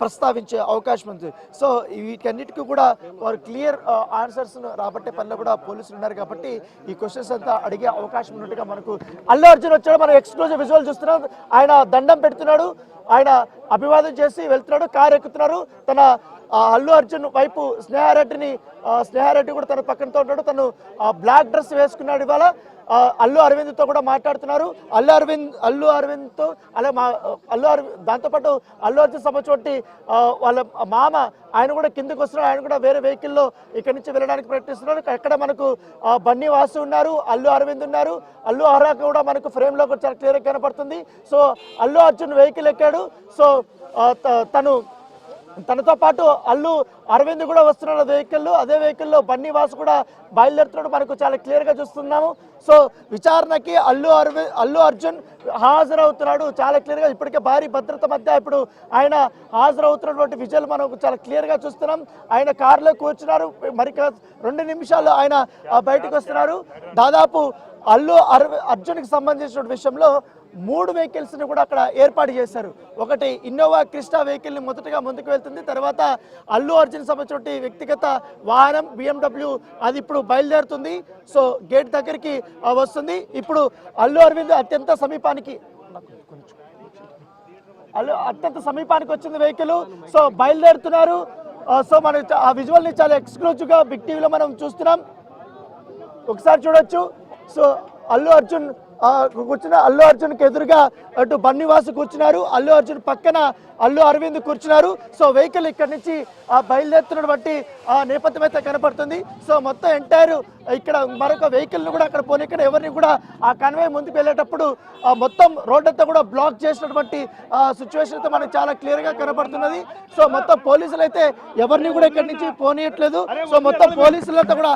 ప్రస్తావించే అవకాశం ఉంది. సో వీటన్నిటికీ కూడా వారు క్లియర్ ఆన్సర్స్ రాబట్టే పనిలో కూడా పోలీసులు ఉన్నారు కాబట్టి ఈ క్వశ్చన్స్ అంతా అడిగే అవకాశం ఉన్నట్టుగా మనకు అల్లు అర్జున్ వచ్చాడు. మనం ఎక్స్క్లూజివ్ విజువల్ చూస్తున్నాం. ఆయన దండం పెడుతున్నాడు, ఆయన అభివాదం చేసి వెళ్తున్నాడు, కారు ఎక్కుతున్నారు. తన అల్లు అర్జున్ వైపు స్నేహారెడ్డి కూడా తన పక్కనతో ఉన్నాడు. తను బ్లాక్ డ్రెస్ వేసుకున్నాడు. ఇవాళ అల్లు అరవింద్తో కూడా మాట్లాడుతున్నారు. అల్లు అరవింద్తో దాంతోపాటు అల్లు అర్జున్ సమచోటి వాళ్ళ మామ ఆయన కూడా కిందకు వస్తున్నాడు. ఆయన కూడా వేరే వెహికల్లో ఇక్కడి నుంచి వెళ్ళడానికి ప్రయత్నిస్తున్నారు. ఎక్కడ మనకు బన్నీ వాసు ఉన్నారు, అల్లు అరవింద్ ఉన్నారు, అల్లు అర్హ కూడా మనకు ఫ్రేమ్లో చాలా క్లియర్గా కనపడుతుంది. సో అల్లు అర్జున్ వెహికల్ ఎక్కాడు. సో తనతో పాటు అల్లు అరవింద్ కూడా వస్తున్నాడు వెహికల్లో. అదే వెహికల్లో బన్నీ వాసు కూడా బయలుదేరుతున్నాడు, మనకు చాలా క్లియర్గా చూస్తున్నాము. సో విచారణకి అల్లు అర్జున్ హాజరవుతున్నాడు చాలా క్లియర్గా. ఇప్పటికే భారీ భద్రత మధ్య ఇప్పుడు ఆయన హాజరవుతున్నటువంటి విజువల్ మనకు చాలా క్లియర్గా చూస్తున్నాం. ఆయన కారులో కూర్చున్నారు. మరి 2 నిమిషాలు ఆయన బయటకు వస్తున్నారు. దాదాపు అర్జున్కి సంబంధించిన విషయంలో 3 వెహికల్స్ని కూడా అక్కడ ఏర్పాటు చేశారు. ఒకటి ఇన్నోవా క్రిస్టా వెహికల్ని మొదటగా ముందుకు వెళ్తుంది. తర్వాత అల్లు అర్జున్ సంబంధించిన వ్యక్తిగత వాహనం BMW అది ఇప్పుడు బయలుదేరుతుంది. సో గేట్ దగ్గరికి వస్తుంది. ఇప్పుడు అల్లు అరవింద్ అత్యంత సమీపానికి వచ్చింది వెహికల్. సో బయలుదేరుతున్నారు. సో మనం ఆ విజువల్ని చాలా ఎక్స్క్లూజివ్గా బిగ్ టీవీలో మనం చూస్తున్నాం. ఒకసారి చూడొచ్చు. సో అల్లు అర్జున్కి ఎదురుగా అటు బన్నీవాసు కూర్చున్నారు, అల్లు అర్జున్ పక్కన అల్లు అరవింద్ కూర్చున్నారు. సో వెహికల్ ఇక్కడ నుంచి బయలుదేరుతున్నటువంటి నేపథ్యం అయితే కనపడుతుంది. సో మొత్తం ఎంటైర్ ఇక్కడ మరొక వెహికల్ని కూడా అక్కడ పోనీక్కడ ఎవరిని కూడా ఆ కన్వే ముందుకు వెళ్ళేటప్పుడు మొత్తం రోడ్ అంతా కూడా బ్లాక్ చేసినటువంటి సిచ్యువేషన్ అయితే మనకు చాలా క్లియర్గా కనపడుతున్నది. సో మొత్తం పోలీసులు అయితే ఎవరిని కూడా ఇక్కడి నుంచి పోనీయట్లేదు. సో మొత్తం పోలీసులంతా కూడా